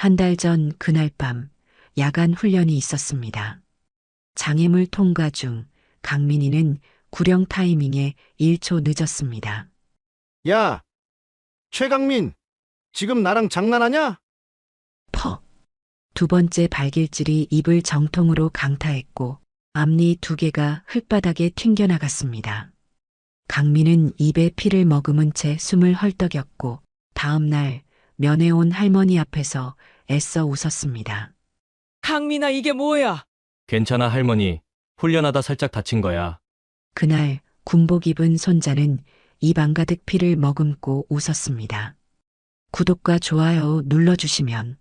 한 달 전 그날 밤 야간 훈련이 있었습니다. 장애물 통과 중 강민이는 구령 타이밍에 1초 늦었습니다. 야, 최강민, 지금 나랑 장난하냐? 퍼. 두 번째 발길질이 입을 정통으로 강타했고 앞니 두 개가 흙바닥에 튕겨나갔습니다. 강민은 입에 피를 머금은 채 숨을 헐떡였고 다음 날 면회 온 할머니 앞에서 애써 웃었습니다. 강민아, 이게 뭐야? 괜찮아, 할머니. 훈련하다 살짝 다친 거야. 그날 군복 입은 손자는 입 안가득 피를 머금고 웃었습니다. 구독과 좋아요 눌러주시면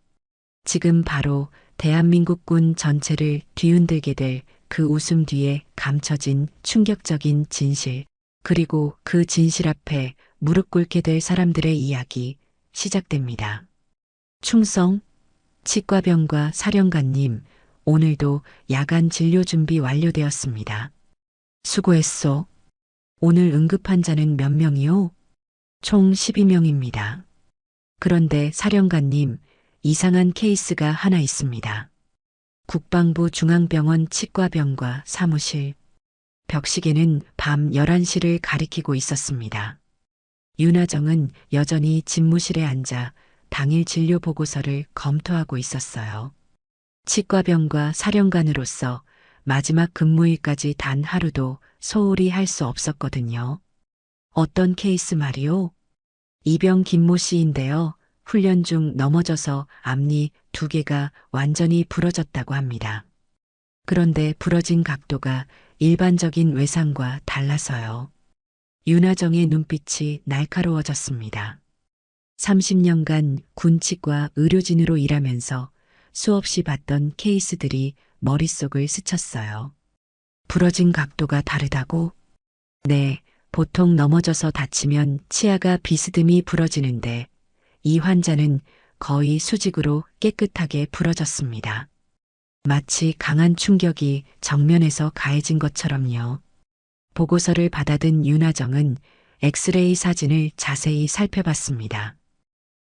지금 바로 대한민국군 전체를 뒤흔들게 될 그 웃음 뒤에 감춰진 충격적인 진실, 그리고 그 진실 앞에 무릎 꿇게 될 사람들의 이야기 시작됩니다. 충성, 치과병과 사령관님, 오늘도 야간 진료 준비 완료되었습니다. 수고했소. 오늘 응급환자는 몇 명이요? 총 12명입니다. 그런데 사령관님, 이상한 케이스가 하나 있습니다. 국방부 중앙병원 치과병과 사무실, 벽시계는 밤 11시를 가리키고 있었습니다. 윤하정은 여전히 집무실에 앉아 당일 진료 보고서를 검토하고 있었어요. 치과병과 사령관으로서 마지막 근무일까지 단 하루도 소홀히 할 수 없었거든요. 어떤 케이스 말이요? 이병 김모 씨인데요. 훈련 중 넘어져서 앞니 두 개가 완전히 부러졌다고 합니다. 그런데 부러진 각도가 일반적인 외상과 달라서요. 윤하정의 눈빛이 날카로워졌습니다. 30년간 군치과 의료진으로 일하면서 수없이 봤던 케이스들이 머릿속을 스쳤어요. 부러진 각도가 다르다고? 네, 보통 넘어져서 다치면 치아가 비스듬히 부러지는데 이 환자는 거의 수직으로 깨끗하게 부러졌습니다. 마치 강한 충격이 정면에서 가해진 것처럼요. 보고서를 받아든 윤하정은 엑스레이 사진을 자세히 살펴봤습니다.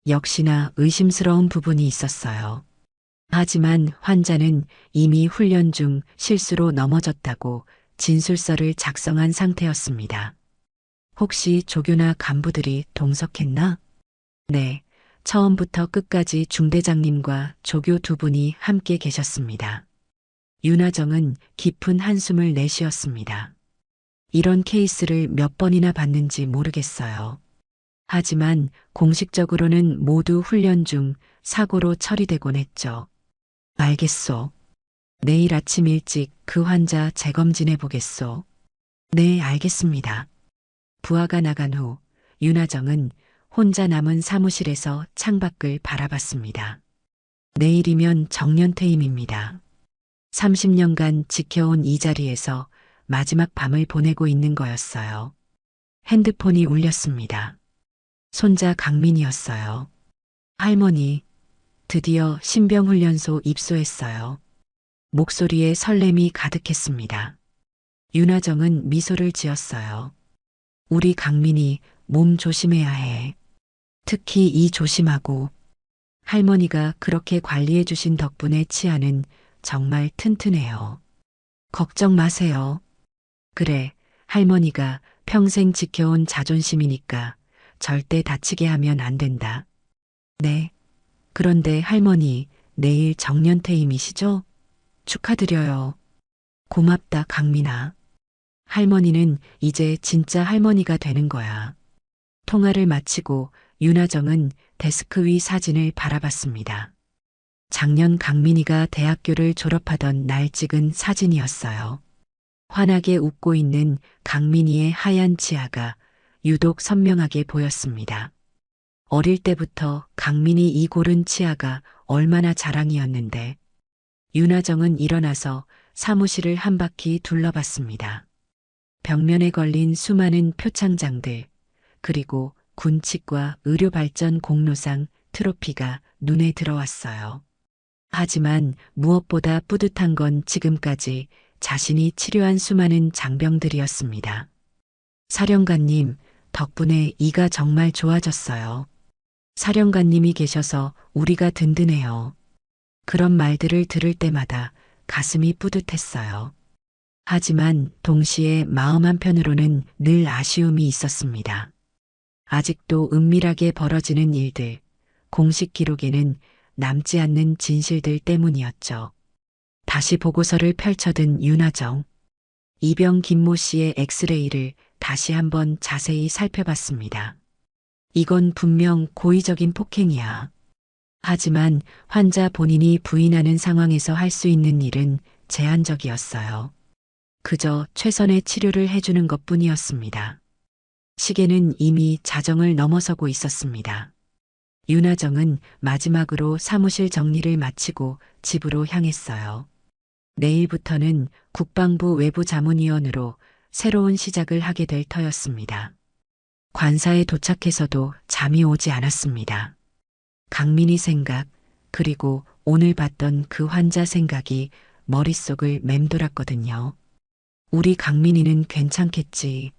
역시나 의심스러운 부분이 있었어요. 하지만 환자는 이미 훈련 중 실수로 넘어졌다고 진술서를 작성한 상태였습니다. 혹시 조교나 간부들이 동석했나? 네, 처음부터 끝까지 중대장님과 조교 두 분이 함께 계셨습니다. 윤하정은 깊은 한숨을 내쉬었습니다. 이런 케이스를 몇 번이나 봤는지 모르겠어요. 하지만 공식적으로는 모두 훈련 중 사고로 처리되곤 했죠. 알겠소. 내일 아침 일찍 그 환자 재검진해 보겠소. 네, 알겠습니다. 부하가 나간 후 윤하정은 혼자 남은 사무실에서 창밖을 바라봤습니다. 내일이면 정년퇴임입니다. 30년간 지켜온 이 자리에서 마지막 밤을 보내고 있는 거였어요. 핸드폰이 울렸습니다. 손자 강민이었어요. 할머니, 드디어 신병훈련소 입소했어요. 목소리에 설렘이 가득했습니다. 윤하정은 미소를 지었어요. 우리 강민이 몸 조심해야 해. 특히 이 조심하고. 할머니가 그렇게 관리해 주신 덕분에 치아는 정말 튼튼해요. 걱정 마세요. 그래, 할머니가 평생 지켜온 자존심이니까 절대 다치게 하면 안 된다. 네. 그런데 할머니, 내일 정년퇴임이시죠? 축하드려요. 고맙다, 강민아. 할머니는 이제 진짜 할머니가 되는 거야. 통화를 마치고 윤하정은 데스크 위 사진을 바라봤습니다. 작년 강민이가 대학교를 졸업하던 날 찍은 사진이었어요. 환하게 웃고 있는 강민이의 하얀 치아가 유독 선명하게 보였습니다. 어릴 때부터 강민이 이 고른 치아가 얼마나 자랑이었는데 윤하정은 일어나서 사무실을 한 바퀴 둘러봤습니다. 벽면에 걸린 수많은 표창장들, 그리고 군치과 의료발전 공로상 트로피가 눈에 들어왔어요. 하지만 무엇보다 뿌듯한 건 지금까지 자신이 치료한 수많은 장병들이었습니다. 사령관님, 덕분에 이가 정말 좋아졌어요. 사령관님이 계셔서 우리가 든든해요. 그런 말들을 들을 때마다 가슴이 뿌듯했어요. 하지만 동시에 마음 한편으로는 늘 아쉬움이 있었습니다. 아직도 은밀하게 벌어지는 일들, 공식 기록에는 남지 않는 진실들 때문이었죠. 다시 보고서를 펼쳐든 윤하정. 이병 김모 씨의 엑스레이를 다시 한번 자세히 살펴봤습니다. 이건 분명 고의적인 폭행이야. 하지만 환자 본인이 부인하는 상황에서 할 수 있는 일은 제한적이었어요. 그저 최선의 치료를 해주는 것 뿐이었습니다. 시계는 이미 자정을 넘어서고 있었습니다. 윤하정은 마지막으로 사무실 정리를 마치고 집으로 향했어요. 내일부터는 국방부 외부자문위원으로 새로운 시작을 하게 될 터였습니다. 관사에 도착해서도 잠이 오지 않았습니다. 강민희 생각, 그리고 오늘 봤던 그 환자 생각이 머릿속을 맴돌았거든요. 우리 강민희는 괜찮겠지.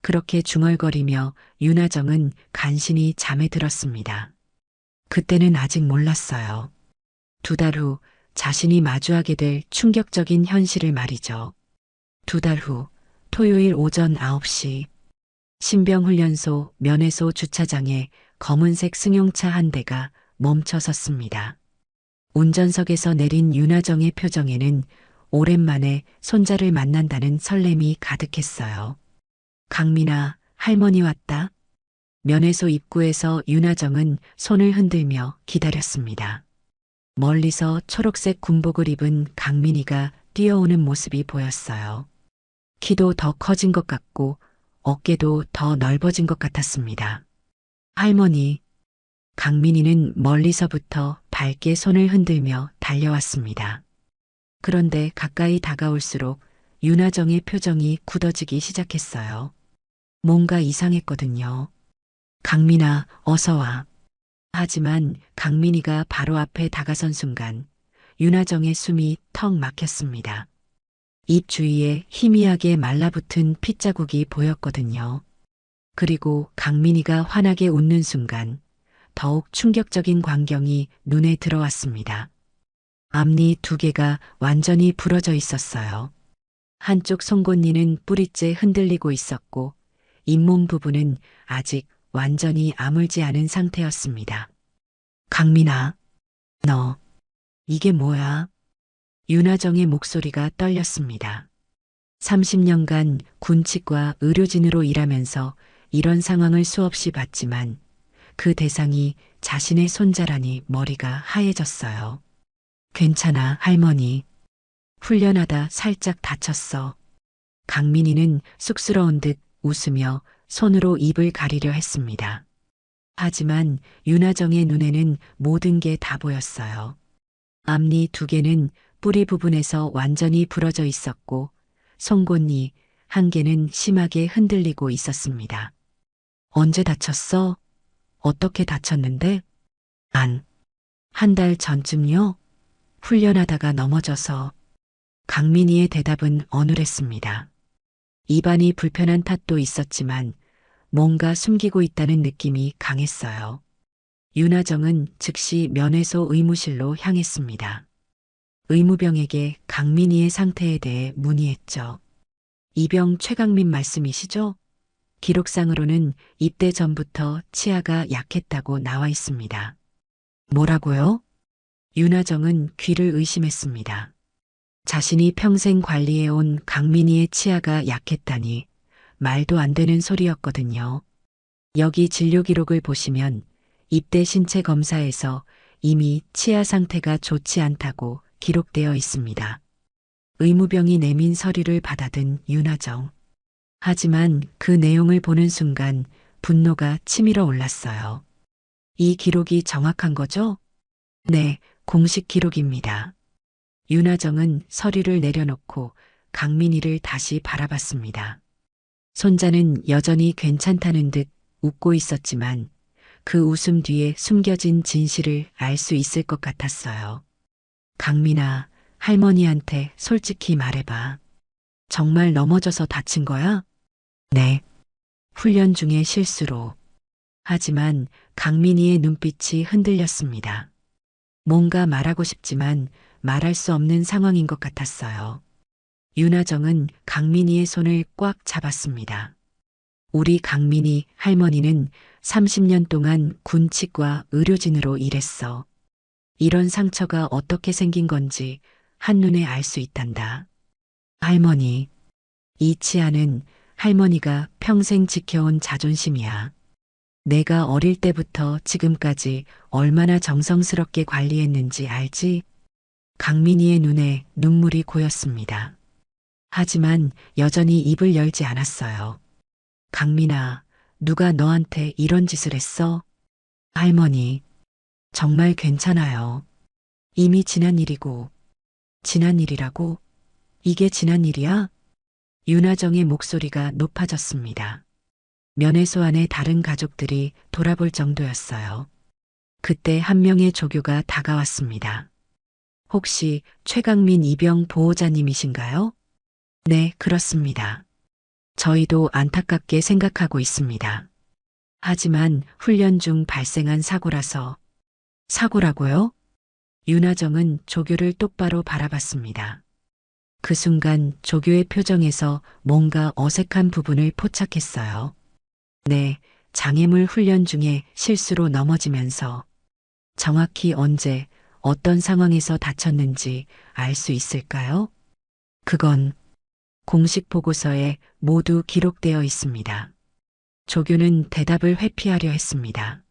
그렇게 중얼거리며 윤하정은 간신히 잠에 들었습니다. 그때는 아직 몰랐어요. 2달 후 자신이 마주하게 될 충격적인 현실을 말이죠. 2달 후 토요일 오전 9시 신병훈련소 면회소 주차장에 검은색 승용차 한 대가 멈춰 섰습니다. 운전석에서 내린 윤하정의 표정에는 오랜만에 손자를 만난다는 설렘이 가득했어요. 강민아, 할머니 왔다. 면회소 입구에서 윤하정은 손을 흔들며 기다렸습니다. 멀리서 초록색 군복을 입은 강민이가 뛰어오는 모습이 보였어요. 키도 더 커진 것 같고 어깨도 더 넓어진 것 같았습니다. 할머니, 강민이는 멀리서부터 밝게 손을 흔들며 달려왔습니다. 그런데 가까이 다가올수록 윤하정의 표정이 굳어지기 시작했어요. 뭔가 이상했거든요. 강민아, 어서 와. 하지만 강민이가 바로 앞에 다가선 순간 윤하정의 숨이 턱 막혔습니다. 입 주위에 희미하게 말라붙은 핏자국이 보였거든요. 그리고 강민이가 환하게 웃는 순간 더욱 충격적인 광경이 눈에 들어왔습니다. 앞니 2개가 완전히 부러져 있었어요. 한쪽 송곳니는 뿌리째 흔들리고 있었고 잇몸 부분은 아직 완전히 아물지 않은 상태였습니다. 강민아, 너, 이게 뭐야? 윤하정의 목소리가 떨렸습니다. 30년간 군칙과 의료진으로 일하면서 이런 상황을 수없이 봤지만 그 대상이 자신의 손자라니 머리가 하얘졌어요. 괜찮아, 할머니. 훈련하다 살짝 다쳤어. 강민이는 쑥스러운 듯 웃으며 손으로 입을 가리려 했습니다. 하지만 윤하정의 눈에는 모든 게 다 보였어요. 앞니 2개는 뿌리 부분에서 완전히 부러져 있었고 송곳니 1개는 심하게 흔들리고 있었습니다. 언제 다쳤어? 어떻게 다쳤는데? 한 달 전쯤요? 훈련하다가 넘어져서. 강민희의 대답은 어눌했습니다. 입안이 불편한 탓도 있었지만 뭔가 숨기고 있다는 느낌이 강했어요. 윤하정은 즉시 면회소 의무실로 향했습니다. 의무병에게 강민희의 상태에 대해 문의했죠. 이병 최강민 말씀이시죠? 기록상으로는 입대 전부터 치아가 약했다고 나와 있습니다. 뭐라고요? 윤하정은 귀를 의심했습니다. 자신이 평생 관리해온 강민희의 치아가 약했다니 말도 안 되는 소리였거든요. 여기 진료 기록을 보시면 입대 신체 검사에서 이미 치아 상태가 좋지 않다고 기록되어 있습니다. 의무병이 내민 서류를 받아든 윤하정. 하지만 그 내용을 보는 순간 분노가 치밀어 올랐어요. 이 기록이 정확한 거죠? 네, 공식 기록입니다. 윤하정은 서류를 내려놓고 강민희를 다시 바라봤습니다. 손자는 여전히 괜찮다는 듯 웃고 있었지만 그 웃음 뒤에 숨겨진 진실을 알 수 있을 것 같았어요. 강민아, 할머니한테 솔직히 말해봐. 정말 넘어져서 다친 거야? 네. 훈련 중에 실수로. 하지만 강민희의 눈빛이 흔들렸습니다. 뭔가 말하고 싶지만 말할 수 없는 상황인 것 같았어요. 윤하정은 강민희의 손을 꽉 잡았습니다. 우리 강민희 할머니는 30년 동안 군치과 의료진으로 일했어. 이런 상처가 어떻게 생긴 건지 한눈에 알 수 있단다. 할머니, 이 치아는 할머니가 평생 지켜온 자존심이야. 내가 어릴 때부터 지금까지 얼마나 정성스럽게 관리했는지 알지? 강민희의 눈에 눈물이 고였습니다. 하지만 여전히 입을 열지 않았어요. 강민아, 누가 너한테 이런 짓을 했어? 할머니, 정말 괜찮아요. 이미 지난 일이고. 지난 일이라고? 이게 지난 일이야? 윤하정의 목소리가 높아졌습니다. 면회소 안에 다른 가족들이 돌아볼 정도였어요. 그때 한 명의 조교가 다가왔습니다. 혹시 최강민 이병 보호자님이신가요? 네, 그렇습니다. 저희도 안타깝게 생각하고 있습니다. 하지만 훈련 중 발생한 사고라서. 사고라고요? 윤하정은 조교를 똑바로 바라봤습니다. 그 순간 조교의 표정에서 뭔가 어색한 부분을 포착했어요. 네, 장애물 훈련 중에 실수로 넘어지면서 정확히 언제, 어떤 상황에서 다쳤는지 알 수 있을까요? 그건 공식 보고서에 모두 기록되어 있습니다. 조교는 대답을 회피하려 했습니다.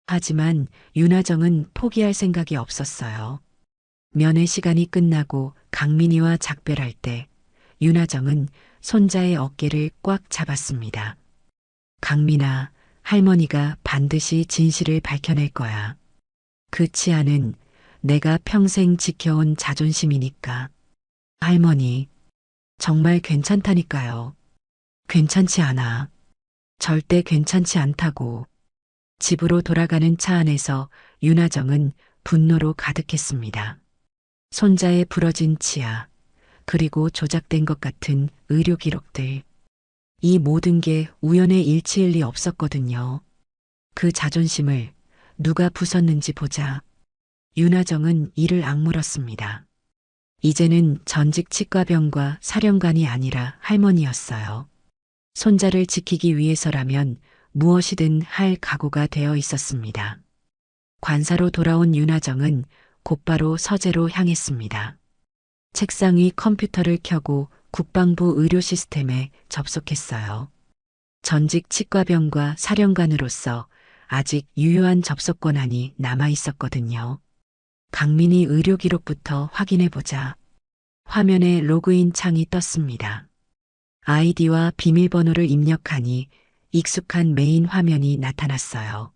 하지만 윤하정은 포기할 생각이 없었어요. 면회 시간이 끝나고 강민희와 작별할 때 윤하정은 손자의 어깨를 꽉 잡았습니다. 강민아, 할머니가 반드시 진실을 밝혀낼 거야. 그 치아는 내가 평생 지켜온 자존심이니까. 할머니, 정말 괜찮다니까요. 괜찮지 않아. 절대 괜찮지 않다고. 집으로 돌아가는 차 안에서 윤하정은 분노로 가득했습니다. 손자의 부러진 치아, 그리고 조작된 것 같은 의료 기록들. 이 모든 게 우연의 일치일 리 없었거든요. 그 자존심을 누가 부쉈는지 보자. 윤하정은 이를 악물었습니다. 이제는 전직 치과병과 사령관이 아니라 할머니였어요. 손자를 지키기 위해서라면 무엇이든 할 각오가 되어 있었습니다. 관사로 돌아온 윤하정은 곧바로 서재로 향했습니다. 책상 위 컴퓨터를 켜고 국방부 의료 시스템에 접속했어요. 전직 치과병과 사령관으로서 아직 유효한 접속권한이 남아 있었거든요. 강민희 의료 기록부터 확인해보자. 화면에 로그인 창이 떴습니다. 아이디와 비밀번호를 입력하니 익숙한 메인 화면이 나타났어요.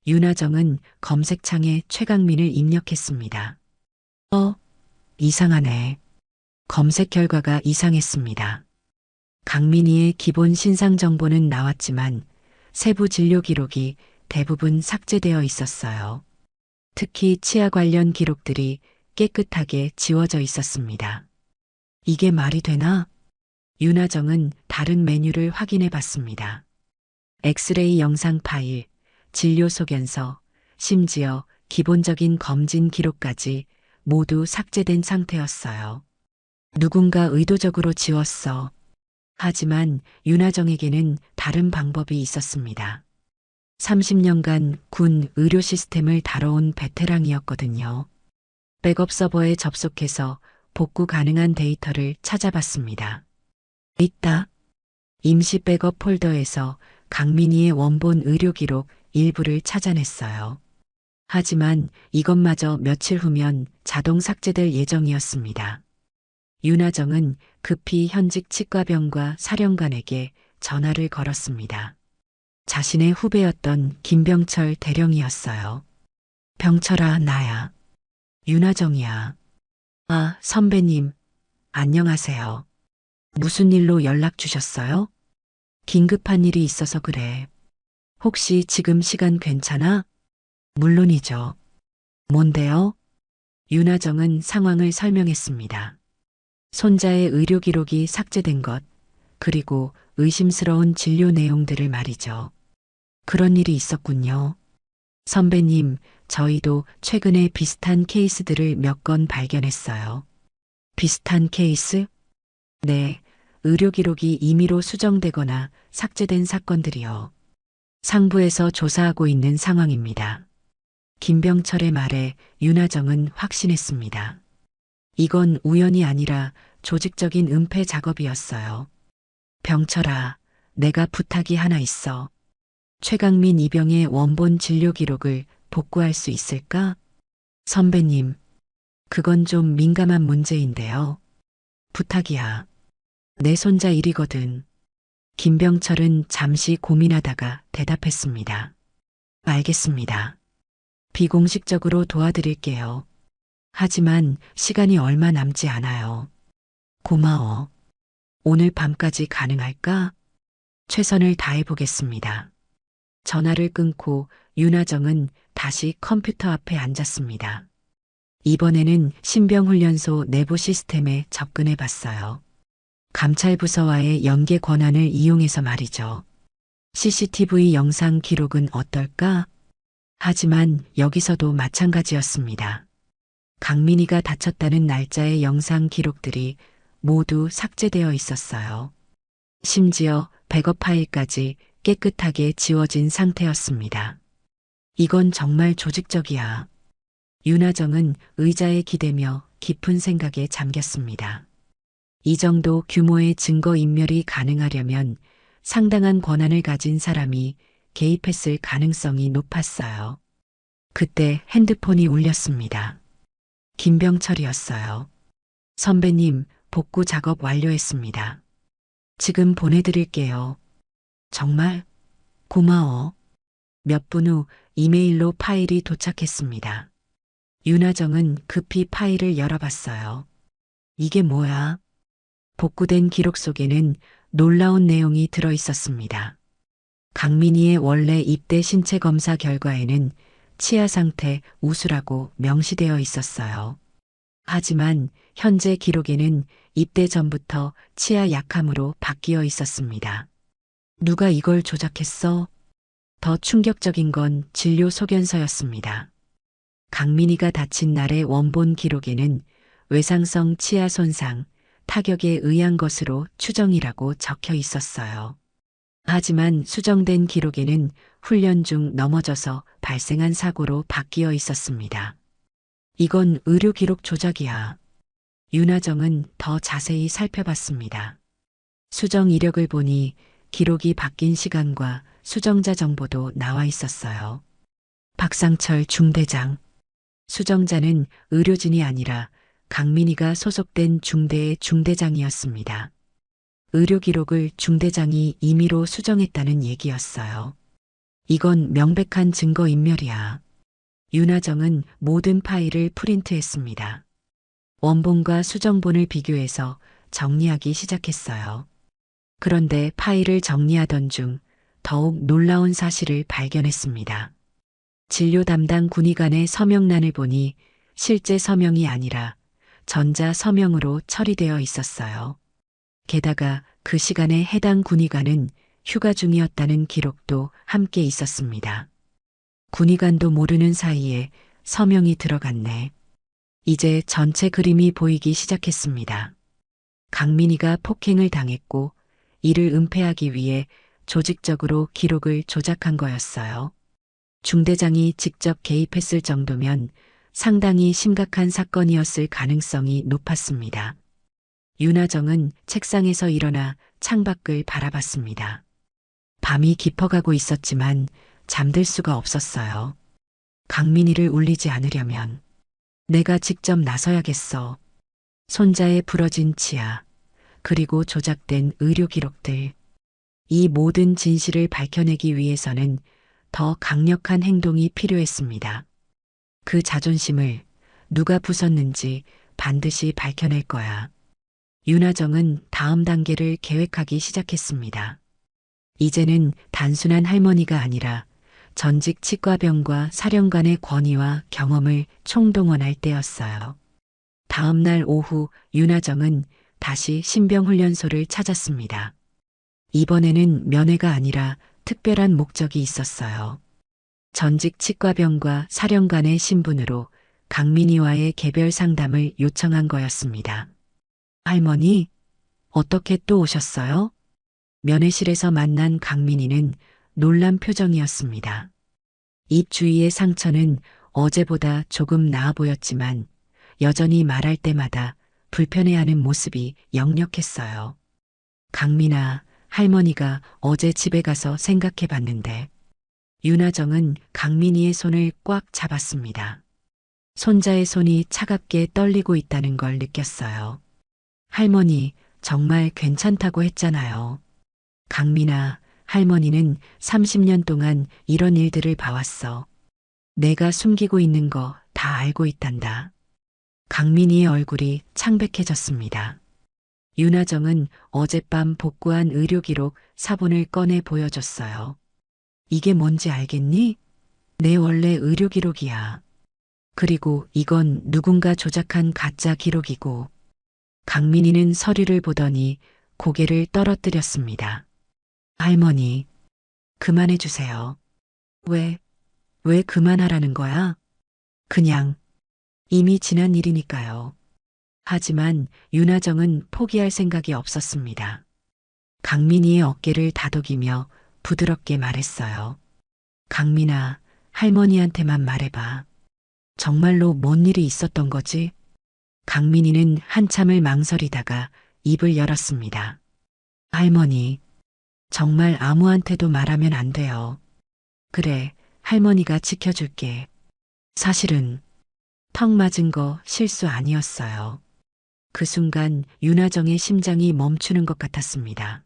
윤하정은 검색창에 최강민을 입력했습니다. 이상하네. 검색 결과가 이상했습니다. 강민희의 기본 신상 정보는 나왔지만 세부 진료 기록이 대부분 삭제되어 있었어요. 특히 치아 관련 기록들이 깨끗하게 지워져 있었습니다. 이게 말이 되나? 윤하정은 다른 메뉴를 확인해 봤습니다. 엑스레이 영상 파일, 진료 소견서, 심지어 기본적인 검진 기록까지 모두 삭제된 상태였어요. 누군가 의도적으로 지웠어. 하지만 윤하정에게는 다른 방법이 있었습니다. 30년간 군 의료 시스템을 다뤄온 베테랑이었거든요. 백업 서버에 접속해서 복구 가능한 데이터를 찾아봤습니다. 있다. 임시 백업 폴더에서 강민희의 원본 의료 기록 일부를 찾아냈어요. 하지만 이것마저 며칠 후면 자동 삭제될 예정이었습니다. 윤하정은 급히 현직 치과병과 사령관에게 전화를 걸었습니다. 자신의 후배였던 김병철 대령이었어요. 병철아, 나야. 윤하정이야. 아, 선배님. 안녕하세요. 무슨 일로 연락 주셨어요? 긴급한 일이 있어서 그래. 혹시 지금 시간 괜찮아? 물론이죠. 뭔데요? 윤하정은 상황을 설명했습니다. 손자의 의료 기록이 삭제된 것, 그리고 의심스러운 진료 내용들을 말이죠. 그런 일이 있었군요. 선배님, 저희도 최근에 비슷한 케이스들을 몇 건 발견했어요. 비슷한 케이스? 네, 의료 기록이 임의로 수정되거나 삭제된 사건들이요. 상부에서 조사하고 있는 상황입니다. 김병철의 말에 윤하정은 확신했습니다. 이건 우연이 아니라 조직적인 은폐 작업이었어요. 병철아, 내가 부탁이 하나 있어. 최강민 이병의 원본 진료 기록을 복구할 수 있을까? 선배님, 그건 좀 민감한 문제인데요. 부탁이야. 내 손자 일이거든. 김병철은 잠시 고민하다가 대답했습니다. 알겠습니다. 비공식적으로 도와드릴게요. 하지만 시간이 얼마 남지 않아요. 고마워. 오늘 밤까지 가능할까? 최선을 다해보겠습니다. 전화를 끊고 윤하정은 다시 컴퓨터 앞에 앉았습니다. 이번에는 신병훈련소 내부 시스템에 접근해 봤어요. 감찰부서와의 연계 권한을 이용해서 말이죠. CCTV 영상 기록은 어떨까? 하지만 여기서도 마찬가지였습니다. 강민이가 다쳤다는 날짜의 영상 기록들이 모두 삭제되어 있었어요. 심지어 백업 파일까지 깨끗하게 지워진 상태였습니다. 이건 정말 조직적이야. 윤하정은 의자에 기대며 깊은 생각에 잠겼습니다. 이 정도 규모의 증거 인멸이 가능하려면 상당한 권한을 가진 사람이 개입했을 가능성이 높았어요. 그때 핸드폰이 울렸습니다. 김병철이었어요. 선배님, 복구 작업 완료했습니다. 지금 보내드릴게요. 정말? 고마워. 몇 분 후 이메일로 파일이 도착했습니다. 윤하정은 급히 파일을 열어봤어요. 이게 뭐야? 복구된 기록 속에는 놀라운 내용이 들어 있었습니다. 강민희의 원래 입대 신체 검사 결과에는 치아 상태 우수라고 명시되어 있었어요. 하지만 현재 기록에는 입대 전부터 치아 약함으로 바뀌어 있었습니다. 누가 이걸 조작했어? 더 충격적인 건 진료 소견서였습니다. 강민희가 다친 날의 원본 기록에는 외상성 치아 손상, 타격에 의한 것으로 추정이라고 적혀 있었어요. 하지만 수정된 기록에는 훈련 중 넘어져서 발생한 사고로 바뀌어 있었습니다. 이건 의료 기록 조작이야. 윤하정은 더 자세히 살펴봤습니다. 수정 이력을 보니 기록이 바뀐 시간과 수정자 정보도 나와 있었어요. 박상철 중대장. 수정자는 의료진이 아니라 강민희가 소속된 중대의 중대장이었습니다. 의료 기록을 중대장이 임의로 수정했다는 얘기였어요. 이건 명백한 증거인멸이야. 윤하정은 모든 파일을 프린트했습니다. 원본과 수정본을 비교해서 정리하기 시작했어요. 그런데 파일을 정리하던 중 더욱 놀라운 사실을 발견했습니다. 진료 담당 군의관의 서명란을 보니 실제 서명이 아니라 전자 서명으로 처리되어 있었어요. 게다가 그 시간에 해당 군의관은 휴가 중이었다는 기록도 함께 있었습니다. 군의관도 모르는 사이에 서명이 들어갔네. 이제 전체 그림이 보이기 시작했습니다. 강민희가 폭행을 당했고 이를 은폐하기 위해 조직적으로 기록을 조작한 거였어요. 중대장이 직접 개입했을 정도면 상당히 심각한 사건이었을 가능성이 높았습니다. 윤하정은 책상에서 일어나 창밖을 바라봤습니다. 밤이 깊어가고 있었지만 잠들 수가 없었어요. 강민희를 울리지 않으려면 내가 직접 나서야겠어. 손자의 부러진 치아, 그리고 조작된 의료 기록들. 이 모든 진실을 밝혀내기 위해서는 더 강력한 행동이 필요했습니다. 그 자존심을 누가 부쉈는지 반드시 밝혀낼 거야. 윤하정은 다음 단계를 계획하기 시작했습니다. 이제는 단순한 할머니가 아니라 전직 치과병과 사령관의 권위와 경험을 총동원할 때였어요. 다음 날 오후 윤하정은 다시 신병훈련소를 찾았습니다. 이번에는 면회가 아니라 특별한 목적이 있었어요. 전직 치과병과 사령관의 신분으로 강민희와의 개별 상담을 요청한 거였습니다. 할머니, 어떻게 또 오셨어요? 면회실에서 만난 강민희는 놀란 표정이었습니다. 입 주위의 상처는 어제보다 조금 나아 보였지만 여전히 말할 때마다 불편해하는 모습이 역력했어요. 강민아, 할머니가 어제 집에 가서 생각해 봤는데 윤하정은 강민희의 손을 꽉 잡았습니다. 손자의 손이 차갑게 떨리고 있다는 걸 느꼈어요. 할머니, 정말 괜찮다고 했잖아요. 강민아, 할머니는 30년 동안 이런 일들을 봐왔어. 내가 숨기고 있는 거 다 알고 있단다. 강민희의 얼굴이 창백해졌습니다. 윤하정은 어젯밤 복구한 의료기록 사본을 꺼내 보여줬어요. 이게 뭔지 알겠니? 내 원래 의료기록이야. 그리고 이건 누군가 조작한 가짜 기록이고. 강민희는 서류를 보더니 고개를 떨어뜨렸습니다. 할머니, 그만해 주세요. 왜 그만하라는 거야? 그냥 이미 지난 일이니까요. 하지만 윤하정은 포기할 생각이 없었습니다. 강민희의 어깨를 다독이며 부드럽게 말했어요. 강민아, 할머니한테만 말해봐. 정말로 뭔 일이 있었던 거지? 강민희는 한참을 망설이다가 입을 열었습니다. 할머니, 정말 아무한테도 말하면 안 돼요. 그래, 할머니가 지켜줄게. 사실은 턱 맞은 거 실수 아니었어요. 그 순간 윤하정의 심장이 멈추는 것 같았습니다.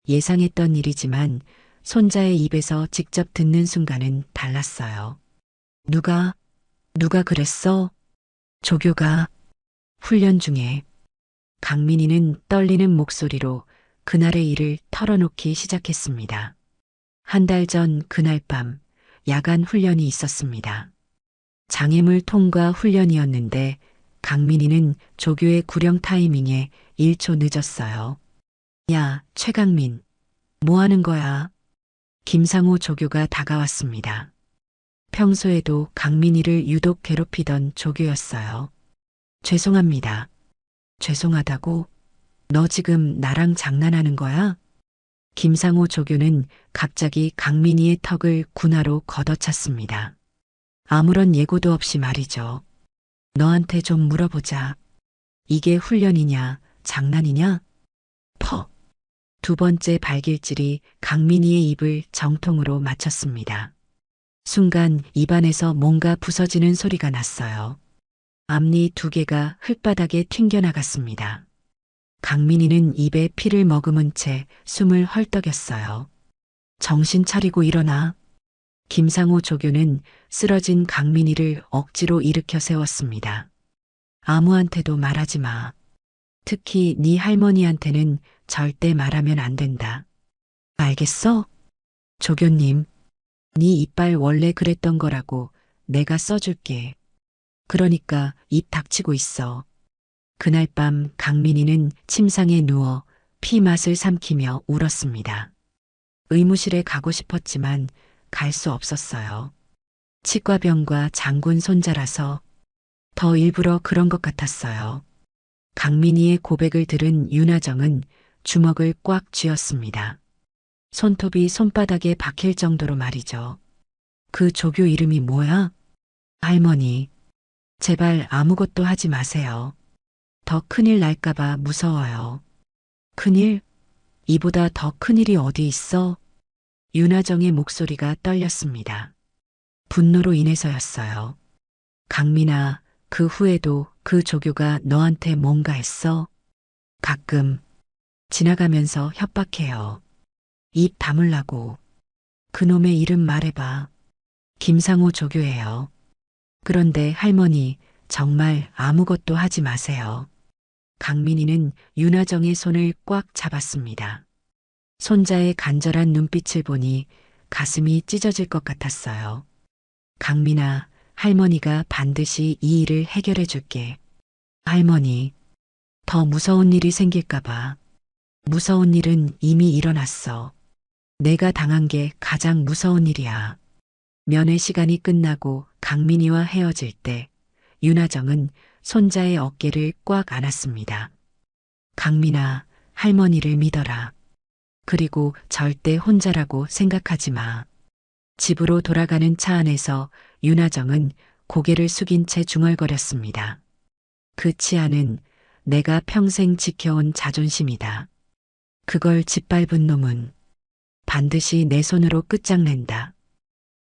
예상했던 일이지만 손자의 입에서 직접 듣는 순간은 달랐어요. 누가 그랬어? 조교가 훈련 중에. 강민희는 떨리는 목소리로 그날의 일을 털어놓기 시작했습니다. 한 달 전 그날 밤 야간 훈련이 있었습니다. 장애물 통과 훈련이었는데 강민희는 조교의 구령 타이밍에 1초 늦었어요. 야, 최강민, 뭐 하는 거야? 김상호 조교가 다가왔습니다. 평소에도 강민희를 유독 괴롭히던 조교였어요. 죄송합니다. 죄송하다고? 너 지금 나랑 장난하는 거야? 김상호 조교는 갑자기 강민희의 턱을 군화로 걷어찼습니다. 아무런 예고도 없이 말이죠. 너한테 좀 물어보자. 이게 훈련이냐, 장난이냐? 퍽. 두 번째 발길질이 강민희의 입을 정통으로 맞췄습니다. 순간 입안에서 뭔가 부서지는 소리가 났어요. 앞니 2개가 흙바닥에 튕겨나갔습니다. 강민희는 입에 피를 머금은 채 숨을 헐떡였어요. 정신 차리고 일어나. 김상호 조교는 쓰러진 강민희를 억지로 일으켜 세웠습니다. 아무한테도 말하지 마. 특히 네 할머니한테는 절대 말하면 안 된다. 알겠어? 조교님, 네 이빨 원래 그랬던 거라고 내가 써줄게. 그러니까 입 닥치고 있어. 그날 밤 강민희는 침상에 누워 피 맛을 삼키며 울었습니다. 의무실에 가고 싶었지만 갈 수 없었어요. 치과병과 장군 손자라서 더 일부러 그런 것 같았어요. 강민희의 고백을 들은 윤하정은 주먹을 꽉 쥐었습니다. 손톱이 손바닥에 박힐 정도로 말이죠. 그 조교 이름이 뭐야? 할머니, 제발 아무것도 하지 마세요. 더 큰일 날까봐 무서워요. 큰일? 이보다 더 큰일이 어디 있어? 윤하정의 목소리가 떨렸습니다. 분노로 인해서였어요. 강민아, 그 후에도 그 조교가 너한테 뭔가 했어? 가끔 지나가면서 협박해요. 입 다물라고. 그놈의 이름 말해봐. 김상호 조교예요. 그런데 할머니, 정말 아무것도 하지 마세요. 강민희는 윤하정의 손을 꽉 잡았습니다. 손자의 간절한 눈빛을 보니 가슴이 찢어질 것 같았어요. 강민아, 할머니가 반드시 이 일을 해결해 줄게. 할머니, 더 무서운 일이 생길까봐. 무서운 일은 이미 일어났어. 내가 당한 게 가장 무서운 일이야. 면회 시간이 끝나고 강민이와 헤어질 때 윤하정은 손자의 어깨를 꽉 안았습니다. 강민아, 할머니를 믿어라. 그리고 절대 혼자라고 생각하지 마. 집으로 돌아가는 차 안에서 윤하정은 고개를 숙인 채 중얼거렸습니다. 그 치아는 내가 평생 지켜온 자존심이다. 그걸 짓밟은 놈은 반드시 내 손으로 끝장낸다.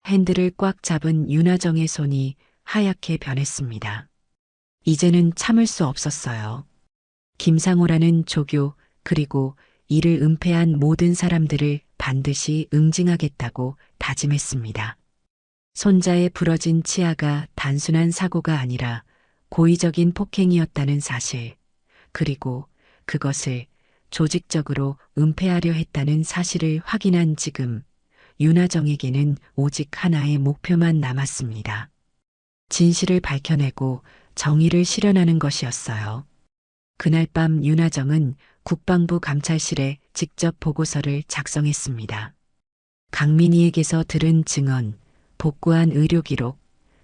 핸들을 꽉 잡은 윤하정의 손이 하얗게 변했습니다. 이제는 참을 수 없었어요. 김상호라는 조교 그리고 이를 은폐한 모든 사람들을 반드시 응징하겠다고 다짐했습니다. 손자의 부러진 치아가 단순한 사고가 아니라 고의적인 폭행이었다는 사실, 그리고 그것을 조직적으로 은폐하려 했다는 사실을 확인한 지금 윤하정에게는 오직 하나의 목표만 남았습니다. 진실을 밝혀내고 정의를 실현하는 것이었어요. 그날 밤 윤하정은 국방부 감찰실에 직접 보고서를 작성했습니다. 강민희에게서 들은 증언, 복구한 의료 기록,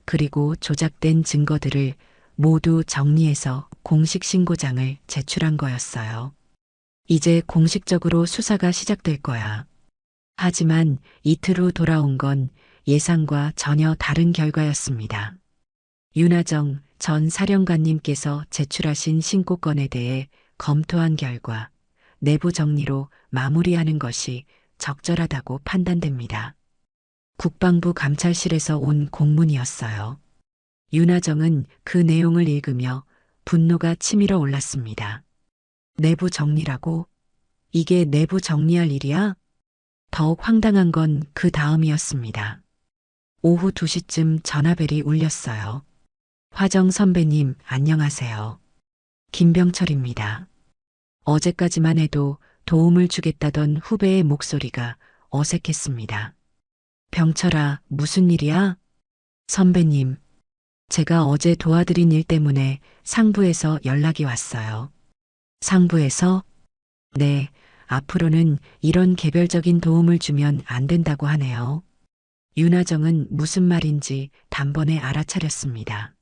그리고 조작된 증거들을 모두 정리해서 공식 신고장을 제출한 거였어요. 이제 공식적으로 수사가 시작될 거야. 하지만 이틀 후 돌아온 건 예상과 전혀 다른 결과였습니다. 윤하정 전 사령관님께서 제출하신 신고건에 대해 검토한 결과 내부 정리로 마무리하는 것이 적절하다고 판단됩니다. 국방부 감찰실에서 온 공문이었어요. 윤하정은 그 내용을 읽으며 분노가 치밀어 올랐습니다. 내부 정리라고? 이게 내부 정리할 일이야? 더욱 황당한 건 그 다음이었습니다. 오후 2시쯤 전화벨이 울렸어요. 화정 선배님, 안녕하세요. 김병철입니다. 어제까지만 해도 도움을 주겠다던 후배의 목소리가 어색했습니다. 병철아, 무슨 일이야? 선배님, 제가 어제 도와드린 일 때문에 상부에서 연락이 왔어요. 상부에서? 네, 앞으로는 이런 개별적인 도움을 주면 안 된다고 하네요. 윤하정은 무슨 말인지 단번에 알아차렸습니다.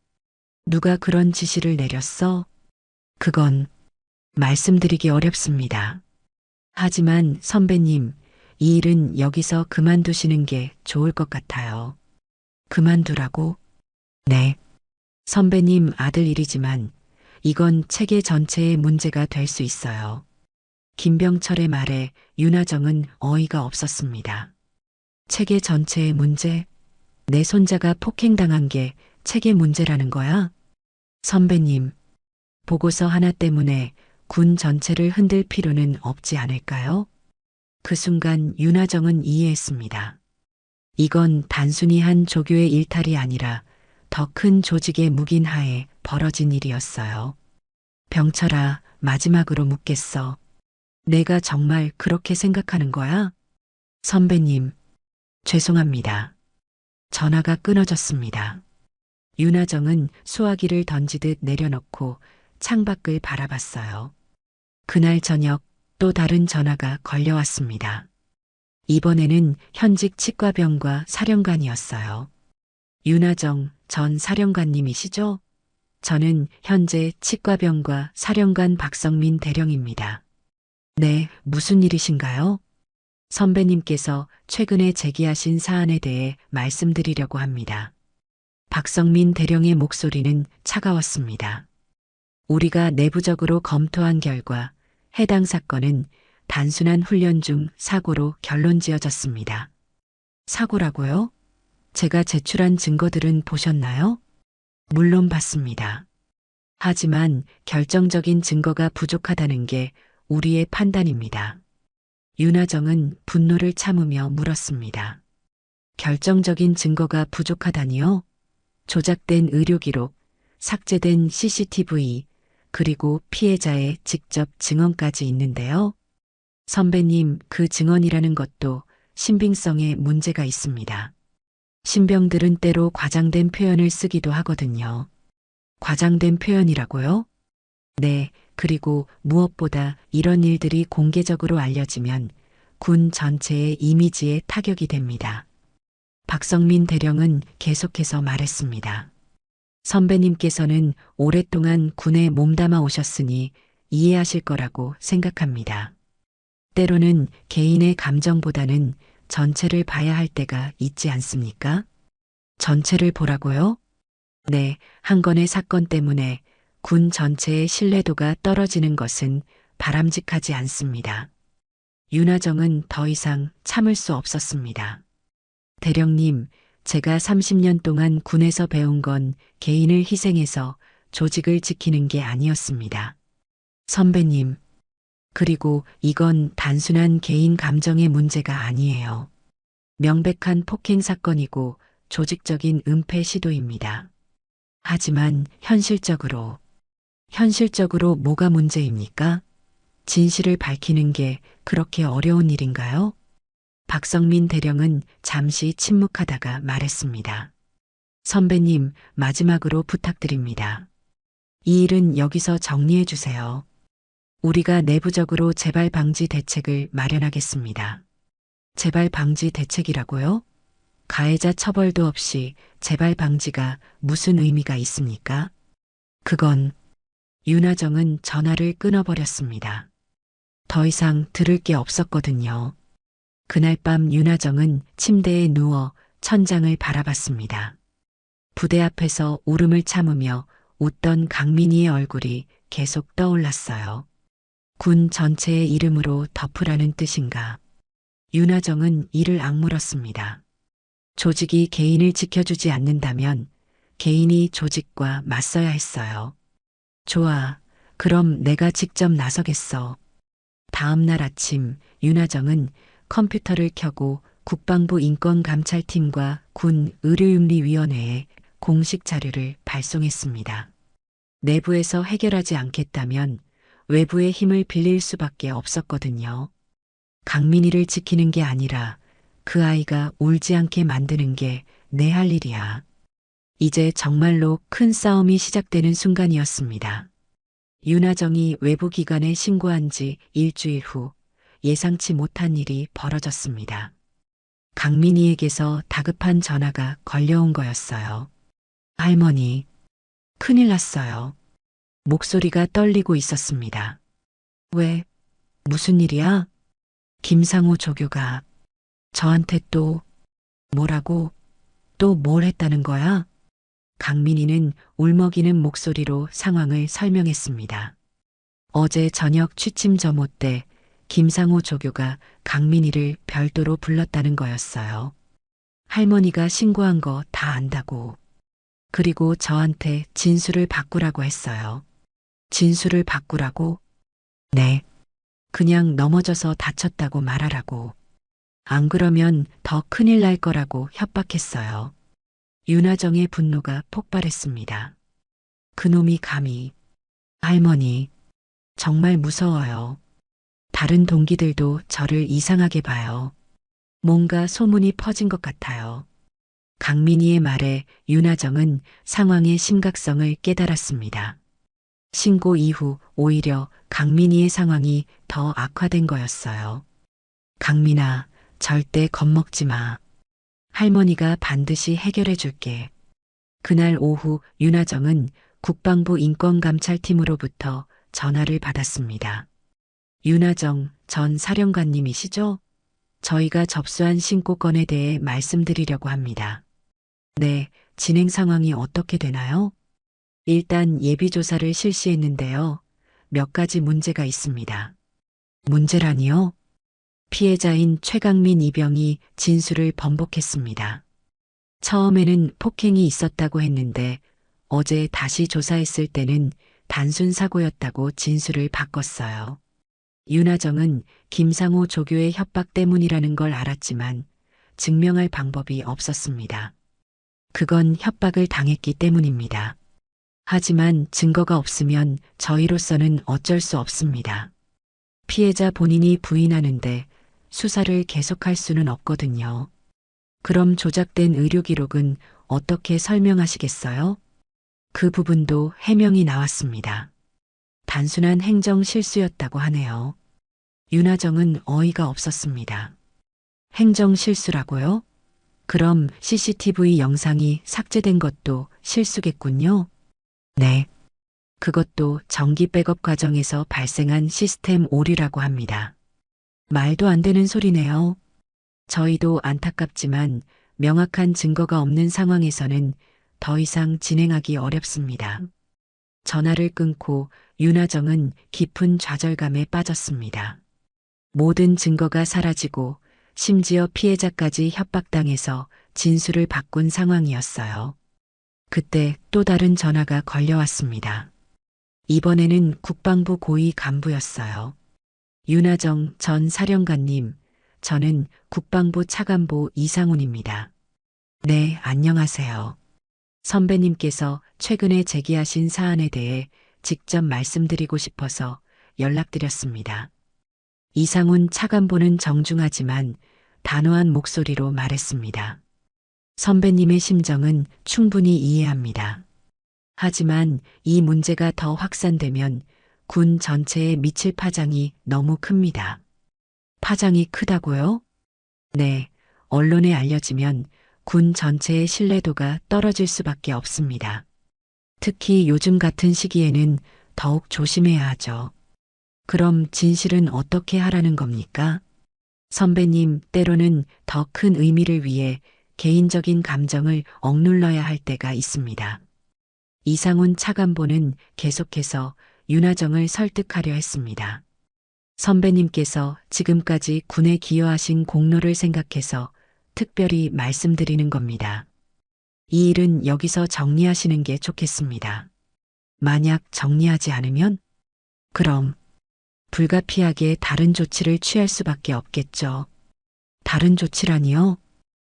누가 그런 지시를 내렸어? 그건 말씀드리기 어렵습니다. 하지만 선배님, 이 일은 여기서 그만두시는 게 좋을 것 같아요. 그만두라고? 네. 선배님 아들 일이지만 이건 체계 전체의 문제가 될 수 있어요. 김병철의 말에 윤하정은 어이가 없었습니다. 체계 전체의 문제? 내 손자가 폭행당한 게 체계 문제라는 거야? 선배님, 보고서 하나 때문에 군 전체를 흔들 필요는 없지 않을까요? 그 순간 윤하정은 이해했습니다. 이건 단순히 한 조교의 일탈이 아니라 더 큰 조직의 묵인하에 벌어진 일이었어요. 병철아, 마지막으로 묻겠어. 내가 정말 그렇게 생각하는 거야? 선배님, 죄송합니다. 전화가 끊어졌습니다. 윤하정은 수화기를 던지듯 내려놓고 창밖을 바라봤어요. 그날 저녁 또 다른 전화가 걸려왔습니다. 이번에는 현직 치과병과 사령관이었어요. 윤하정 전 사령관님이시죠? 저는 현재 치과병과 사령관 박성민 대령입니다. 네, 무슨 일이신가요? 선배님께서 최근에 제기하신 사안에 대해 말씀드리려고 합니다. 박성민 대령의 목소리는 차가웠습니다. 우리가 내부적으로 검토한 결과 해당 사건은 단순한 훈련 중 사고로 결론 지어졌습니다. 사고라고요? 제가 제출한 증거들은 보셨나요? 물론 봤습니다. 하지만 결정적인 증거가 부족하다는 게 우리의 판단입니다. 윤하정은 분노를 참으며 물었습니다. 결정적인 증거가 부족하다니요? 조작된 의료 기록, 삭제된 CCTV, 그리고 피해자의 직접 증언까지 있는데요. 선배님, 그 증언이라는 것도 신빙성에 문제가 있습니다. 신병들은 때로 과장된 표현을 쓰기도 하거든요. 과장된 표현이라고요? 네, 그리고 무엇보다 이런 일들이 공개적으로 알려지면 군 전체의 이미지에 타격이 됩니다. 박성민 대령은 계속해서 말했습니다. 선배님께서는 오랫동안 군에 몸담아 오셨으니 이해하실 거라고 생각합니다. 때로는 개인의 감정보다는 전체를 봐야 할 때가 있지 않습니까? 전체를 보라고요? 네, 한 건의 사건 때문에 군 전체의 신뢰도가 떨어지는 것은 바람직하지 않습니다. 윤하정은 더 이상 참을 수 없었습니다. 대령님, 제가 30년 동안 군에서 배운 건 개인을 희생해서 조직을 지키는 게 아니었습니다. 선배님, 그리고 이건 단순한 개인 감정의 문제가 아니에요. 명백한 폭행 사건이고 조직적인 은폐 시도입니다. 하지만 현실적으로 뭐가 문제입니까? 진실을 밝히는 게 그렇게 어려운 일인가요? 박성민 대령은 잠시 침묵하다가 말했습니다. 선배님, 마지막으로 부탁드립니다. 이 일은 여기서 정리해 주세요. 우리가 내부적으로 재발 방지 대책을 마련하겠습니다. 재발 방지 대책이라고요? 가해자 처벌도 없이 재발 방지가 무슨 의미가 있습니까? 그건 윤하정은 전화를 끊어버렸습니다. 더 이상 들을 게 없었거든요. 그날 밤 윤하정은 침대에 누워 천장을 바라봤습니다. 부대 앞에서 울음을 참으며 웃던 강민희의 얼굴이 계속 떠올랐어요. 군 전체의 이름으로 덮으라는 뜻인가? 윤하정은 이를 악물었습니다. 조직이 개인을 지켜주지 않는다면 개인이 조직과 맞서야 했어요. 좋아, 그럼 내가 직접 나서겠어. 다음 날 아침 윤하정은 컴퓨터를 켜고 국방부 인권감찰팀과 군 의료윤리위원회에 공식 자료를 발송했습니다. 내부에서 해결하지 않겠다면 외부의 힘을 빌릴 수밖에 없었거든요. 강민희를 지키는 게 아니라 그 아이가 울지 않게 만드는 게 내 할 일이야. 이제 정말로 큰 싸움이 시작되는 순간이었습니다. 윤하정이 외부 기관에 신고한 지 일주일 후 예상치 못한 일이 벌어졌습니다. 강민희에게서 다급한 전화가 걸려온 거였어요. 할머니, 큰일 났어요. 목소리가 떨리고 있었습니다. 왜? 무슨 일이야? 김상우 조교가 저한테 또 뭐라고? 또 뭘 했다는 거야? 강민희는 울먹이는 목소리로 상황을 설명했습니다. 어제 저녁 취침 점호 때 김상우 조교가 강민희를 별도로 불렀다는 거였어요. 할머니가 신고한 거 다 안다고. 그리고 저한테 진술을 바꾸라고 했어요. 진술을 바꾸라고? 네. 그냥 넘어져서 다쳤다고 말하라고. 안 그러면 더 큰일 날 거라고 협박했어요. 윤하정의 분노가 폭발했습니다. 그놈이 감히. 할머니, 정말 무서워요. 다른 동기들도 저를 이상하게 봐요. 뭔가 소문이 퍼진 것 같아요. 강민희의 말에 윤하정은 상황의 심각성을 깨달았습니다. 신고 이후 오히려 강민희의 상황이 더 악화된 거였어요. 강민아, 절대 겁먹지 마. 할머니가 반드시 해결해 줄게. 그날 오후 윤하정은 국방부 인권감찰팀으로부터 전화를 받았습니다. 윤하정 전 사령관님이시죠? 저희가 접수한 신고건에 대해 말씀드리려고 합니다. 네, 진행 상황이 어떻게 되나요? 일단 예비조사를 실시했는데요. 몇 가지 문제가 있습니다. 문제라니요? 피해자인 최강민 이병이 진술을 번복했습니다. 처음에는 폭행이 있었다고 했는데 어제 다시 조사했을 때는 단순 사고였다고 진술을 바꿨어요. 윤하정은 김상호 조교의 협박 때문이라는 걸 알았지만 증명할 방법이 없었습니다. 그건 협박을 당했기 때문입니다. 하지만 증거가 없으면 저희로서는 어쩔 수 없습니다. 피해자 본인이 부인하는데 수사를 계속할 수는 없거든요. 그럼 조작된 의료 기록은 어떻게 설명하시겠어요? 그 부분도 해명이 나왔습니다. 단순한 행정 실수였다고 하네요. 윤하정은 어이가 없었습니다. 행정 실수라고요? 그럼 CCTV 영상이 삭제된 것도 실수겠군요? 네. 그것도 정기 백업 과정에서 발생한 시스템 오류라고 합니다. 말도 안 되는 소리네요. 저희도 안타깝지만 명확한 증거가 없는 상황에서는 더 이상 진행하기 어렵습니다. 전화를 끊고 윤하정은 깊은 좌절감에 빠졌습니다. 모든 증거가 사라지고 심지어 피해자까지 협박당해서 진술을 바꾼 상황이었어요. 그때 또 다른 전화가 걸려왔습니다. 이번에는 국방부 고위 간부였어요. 윤하정 전 사령관님, 저는 국방부 차관보 이상훈입니다. 네, 안녕하세요. 선배님께서 최근에 제기하신 사안에 대해 직접 말씀드리고 싶어서 연락드렸습니다. 이상훈 차관보는 정중하지만 단호한 목소리로 말했습니다. 선배님의 심정은 충분히 이해합니다. 하지만 이 문제가 더 확산되면 군 전체에 미칠 파장이 너무 큽니다. 파장이 크다고요? 네, 언론에 알려지면 군 전체의 신뢰도가 떨어질 수밖에 없습니다. 특히 요즘 같은 시기에는 더욱 조심해야 하죠. 그럼 진실은 어떻게 하라는 겁니까? 선배님, 때로는 더 큰 의미를 위해 개인적인 감정을 억눌러야 할 때가 있습니다. 이상훈 차관보는 계속해서 윤하정을 설득하려 했습니다. 선배님께서 지금까지 군에 기여하신 공로를 생각해서 특별히 말씀드리는 겁니다. 이 일은 여기서 정리하시는 게 좋겠습니다. 만약 정리하지 않으면? 그럼 불가피하게 다른 조치를 취할 수밖에 없겠죠. 다른 조치라니요?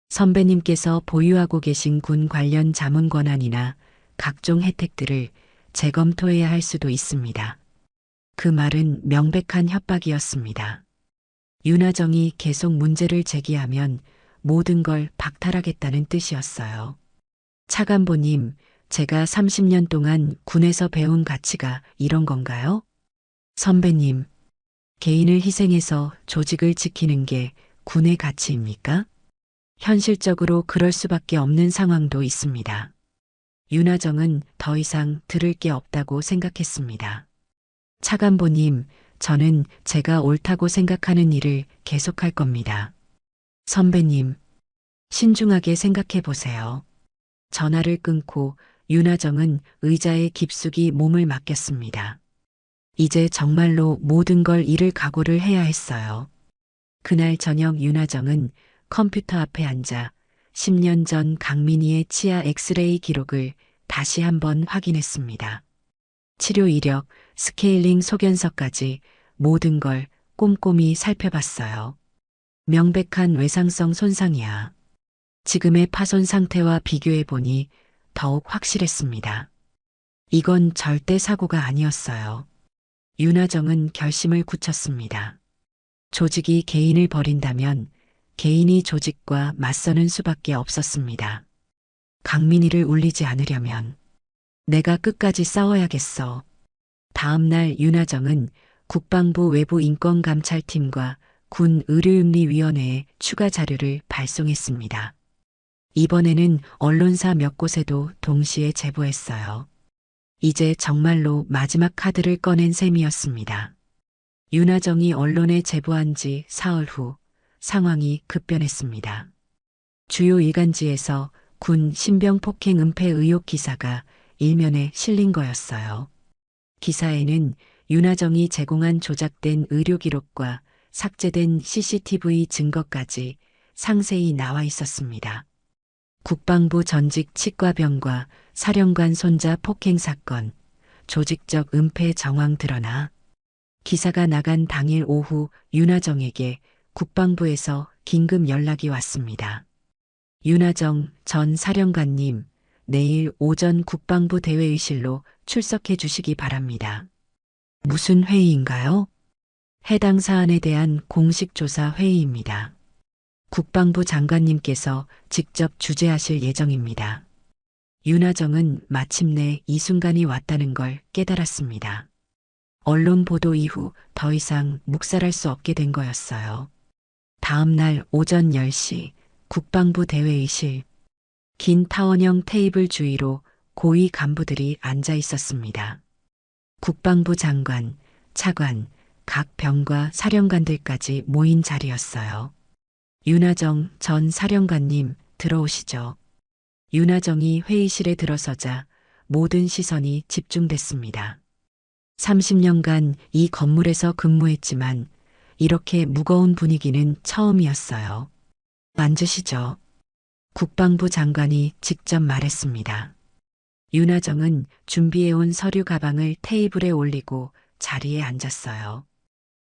선배님께서 보유하고 계신 군 관련 자문 권한이나 각종 혜택들을 재검토해야 할 수도 있습니다. 그 말은 명백한 협박이었습니다. 윤하정이 계속 문제를 제기하면 모든 걸 박탈하겠다는 뜻이었어요. 차관보님, 제가 30년 동안 군에서 배운 가치가 이런 건가요? 선배님, 개인을 희생해서 조직을 지키는 게 군의 가치입니까? 현실적으로 그럴 수밖에 없는 상황도 있습니다. 윤하정은 더 이상 들을 게 없다고 생각했습니다. 차관보님, 저는 제가 옳다고 생각하는 일을 계속할 겁니다. 선배님, 신중하게 생각해 보세요. 전화를 끊고 윤하정은 의자에 깊숙이 몸을 맡겼습니다. 이제 정말로 모든 걸 잃을 각오를 해야 했어요. 그날 저녁 윤하정은 컴퓨터 앞에 앉아 10년 전 강민희의 치아 엑스레이 기록을 다시 한번 확인했습니다. 치료 이력, 스케일링 소견서까지 모든 걸 꼼꼼히 살펴봤어요. 명백한 외상성 손상이야. 지금의 파손 상태와 비교해보니 더욱 확실했습니다. 이건 절대 사고가 아니었어요. 윤하정은 결심을 굳혔습니다. 조직이 개인을 버린다면 개인이 조직과 맞서는 수밖에 없었습니다. 강민희를 울리지 않으려면 내가 끝까지 싸워야겠어. 다음 날 윤하정은 국방부 외부인권감찰팀과 군 의료윤리위원회에 추가 자료를 발송했습니다. 이번에는 언론사 몇 곳에도 동시에 제보했어요. 이제 정말로 마지막 카드를 꺼낸 셈이었습니다. 윤하정이 언론에 제보한 지 사흘 후 상황이 급변했습니다. 주요 일간지에서 군 신병 폭행 은폐 의혹 기사가 일면에 실린 거였어요. 기사에는 윤하정이 제공한 조작된 의료 기록과 삭제된 CCTV 증거까지 상세히 나와 있었습니다. 국방부 전직 치과병과 사령관 손자 폭행 사건, 조직적 은폐 정황 드러나 기사가 나간 당일 오후 윤하정에게 국방부에서 긴급 연락이 왔습니다. 윤하정 전 사령관님, 내일 오전 국방부 대회의실로 출석해 주시기 바랍니다. 무슨 회의인가요? 해당 사안에 대한 공식 조사 회의입니다. 국방부 장관님께서 직접 주재하실 예정입니다. 윤하정은 마침내 이 순간이 왔다는 걸 깨달았습니다. 언론 보도 이후 더 이상 묵살할 수 없게 된 거였어요. 다음 날 오전 10시 국방부 대회의실. 긴 타원형 테이블 주위로 고위 간부들이 앉아 있었습니다. 국방부 장관, 차관, 각 병과 사령관들까지 모인 자리였어요. 윤하정 전 사령관님 들어오시죠. 윤하정이 회의실에 들어서자 모든 시선이 집중됐습니다. 30년간 이 건물에서 근무했지만 이렇게 무거운 분위기는 처음이었어요. 앉으시죠. 국방부 장관이 직접 말했습니다. 윤하정은 준비해온 서류 가방을 테이블에 올리고 자리에 앉았어요.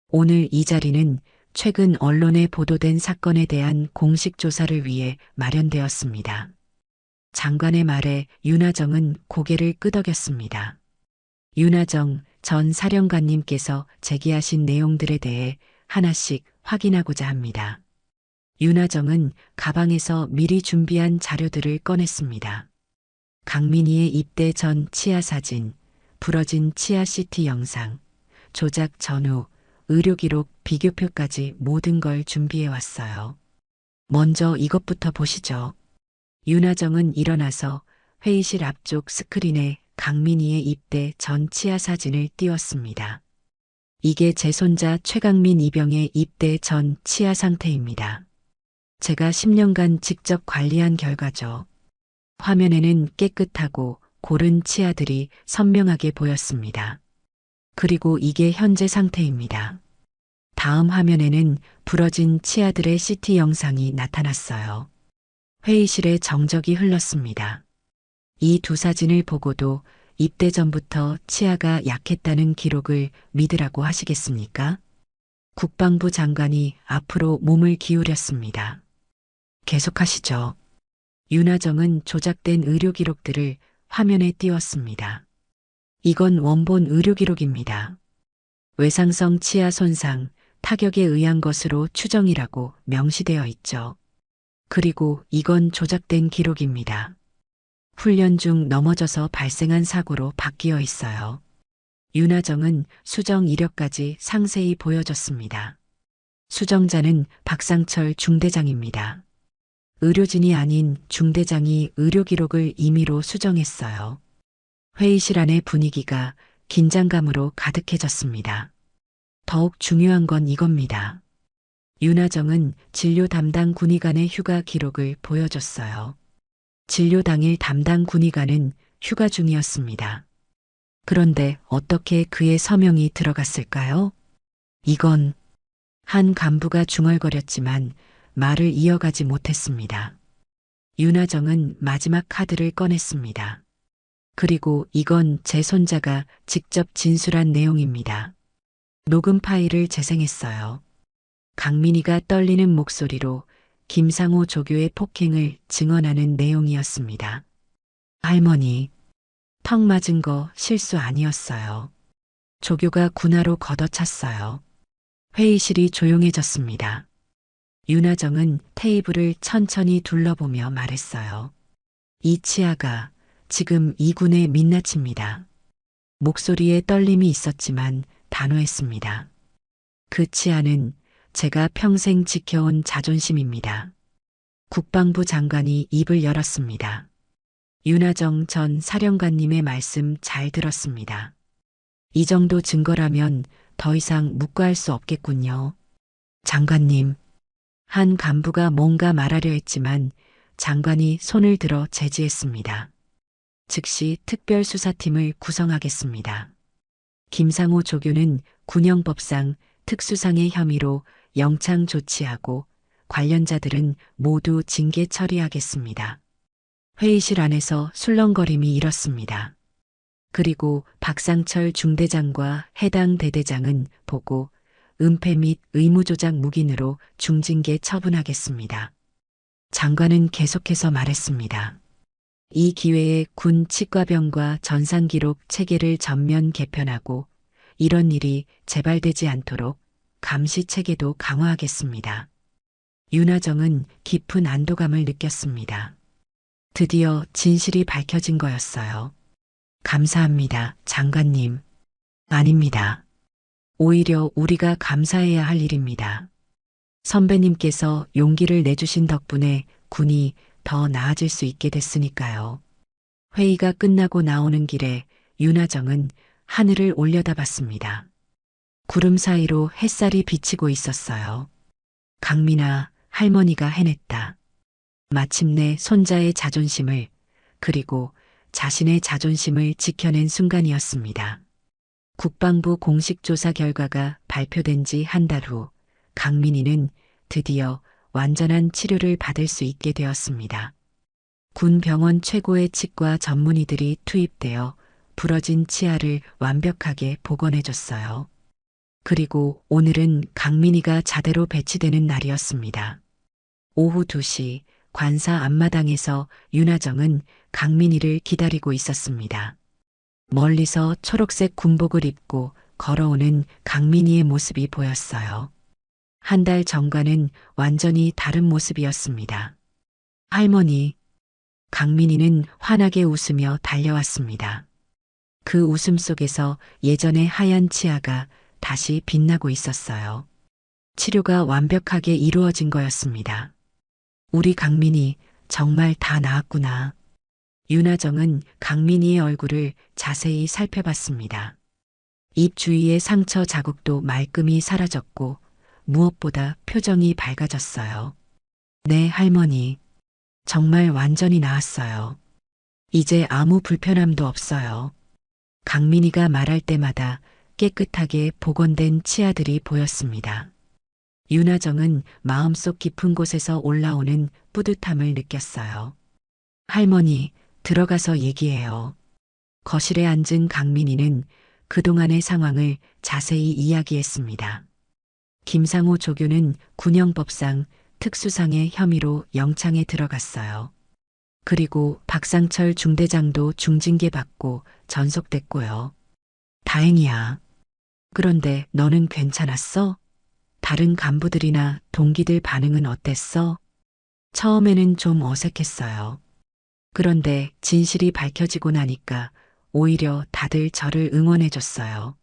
오늘 이 자리는 최근 언론에 보도된 사건에 대한 공식 조사를 위해 마련되었습니다. 장관의 말에 윤하정은 고개를 끄덕였습니다. 윤하정 전 사령관님께서 제기하신 내용들에 대해 하나씩 확인하고자 합니다. 윤하정은 가방에서 미리 준비한 자료들을 꺼냈습니다. 강민희의 입대 전 치아 사진, 부러진 치아 CT 영상, 조작 전후, 의료기록 비교표까지 모든 걸 준비해 왔어요. 먼저 이것부터 보시죠. 윤하정은 일어나서 회의실 앞쪽 스크린에 강민희의 입대 전 치아 사진을 띄웠습니다. 이게 제 손자 최강민 이병의 입대 전 치아 상태입니다. 제가 10년간 직접 관리한 결과죠. 화면에는 깨끗하고 고른 치아들이 선명하게 보였습니다. 그리고 이게 현재 상태입니다. 다음 화면에는 부러진 치아들의 CT 영상이 나타났어요. 회의실에 정적이 흘렀습니다. 이 두 사진을 보고도 입대 전부터 치아가 약했다는 기록을 믿으라고 하시겠습니까? 국방부 장관이 앞으로 몸을 기울였습니다. 계속하시죠. 윤하정은 조작된 의료 기록들을 화면에 띄웠습니다. 이건 원본 의료 기록입니다. 외상성 치아 손상, 타격에 의한 것으로 추정이라고 명시되어 있죠. 그리고 이건 조작된 기록입니다. 훈련 중 넘어져서 발생한 사고로 바뀌어 있어요. 윤하정은 수정 이력까지 상세히 보여줬습니다. 수정자는 박상철 중대장입니다. 의료진이 아닌 중대장이 의료 기록을 임의로 수정했어요. 회의실 안의 분위기가 긴장감으로 가득해졌습니다. 더욱 중요한 건 이겁니다. 윤하정은 진료 담당 군의관의 휴가 기록을 보여줬어요. 진료 당일 담당 군의관은 휴가 중이었습니다. 그런데 어떻게 그의 서명이 들어갔을까요? 이건 한 간부가 중얼거렸지만 말을 이어가지 못했습니다. 윤하정은 마지막 카드를 꺼냈습니다. 그리고 이건 제 손자가 직접 진술한 내용입니다. 녹음 파일을 재생했어요. 강민희가 떨리는 목소리로 김상호 조교의 폭행을 증언하는 내용이었습니다. 할머니, 턱 맞은 거 실수 아니었어요. 조교가 군화로 걷어찼어요. 회의실이 조용해졌습니다. 윤하정은 테이블을 천천히 둘러보며 말했어요. 이 치아가 지금 이 군의 민낯입니다. 목소리에 떨림이 있었지만 단호했습니다. 그 치아는 제가 평생 지켜온 자존심입니다. 국방부 장관이 입을 열었습니다. 윤하정 전 사령관님의 말씀 잘 들었습니다. 이 정도 증거라면 더 이상 묵과할 수 없겠군요. 장관님, 한 간부가 뭔가 말하려 했지만 장관이 손을 들어 제지했습니다. 즉시 특별수사팀을 구성하겠습니다. 김상호 조교는 군형법상 특수상의 혐의로 영창 조치하고 관련자들은 모두 징계 처리하겠습니다. 회의실 안에서 술렁거림이 일었습니다. 그리고 박상철 중대장과 해당 대대장은 보고 은폐 및 의무조작 묵인으로 중징계 처분하겠습니다. 장관은 계속해서 말했습니다. 이 기회에 군 치과병과 전산기록 체계를 전면 개편하고 이런 일이 재발되지 않도록 감시 체계도 강화하겠습니다. 윤하정은 깊은 안도감을 느꼈습니다. 드디어 진실이 밝혀진 거였어요. 감사합니다, 장관님. 아닙니다. 오히려 우리가 감사해야 할 일입니다. 선배님께서 용기를 내주신 덕분에 군이 더 나아질 수 있게 됐으니까요. 회의가 끝나고 나오는 길에 윤하정은 하늘을 올려다봤습니다. 구름 사이로 햇살이 비치고 있었어요. 강민아, 할머니가 해냈다. 마침내 손자의 자존심을, 그리고 자신의 자존심을 지켜낸 순간이었습니다. 국방부 공식 조사 결과가 발표된 지 한 달 후, 강민이는 드디어 완전한 치료를 받을 수 있게 되었습니다. 군 병원 최고의 치과 전문의들이 투입되어 부러진 치아를 완벽하게 복원해줬어요. 그리고 오늘은 강민이가 자대로 배치되는 날이었습니다. 오후 2시 관사 앞마당에서 윤하정은 강민이를 기다리고 있었습니다. 멀리서 초록색 군복을 입고 걸어오는 강민이의 모습이 보였어요. 한 달 전과는 완전히 다른 모습이었습니다. 할머니, 강민이는 환하게 웃으며 달려왔습니다. 그 웃음 속에서 예전의 하얀 치아가 다시 빛나고 있었어요. 치료가 완벽하게 이루어진 거였습니다. 우리 강민이 정말 다 나았구나. 윤하정은 강민이의 얼굴을 자세히 살펴봤습니다. 입 주위의 상처 자국도 말끔히 사라졌고 무엇보다 표정이 밝아졌어요. 네, 할머니. 정말 완전히 나았어요. 이제 아무 불편함도 없어요. 강민이가 말할 때마다 깨끗하게 복원된 치아들이 보였습니다. 윤하정은 마음속 깊은 곳에서 올라오는 뿌듯함을 느꼈어요. 할머니, 들어가서 얘기해요. 거실에 앉은 강민이는 그동안의 상황을 자세히 이야기했습니다. 김상호 조교는 군형법상 특수상의 혐의로 영창에 들어갔어요. 그리고 박상철 중대장도 중징계 받고 전속됐고요. 다행이야. 그런데 너는 괜찮았어? 다른 간부들이나 동기들 반응은 어땠어? 처음에는 좀 어색했어요. 그런데 진실이 밝혀지고 나니까 오히려 다들 저를 응원해줬어요.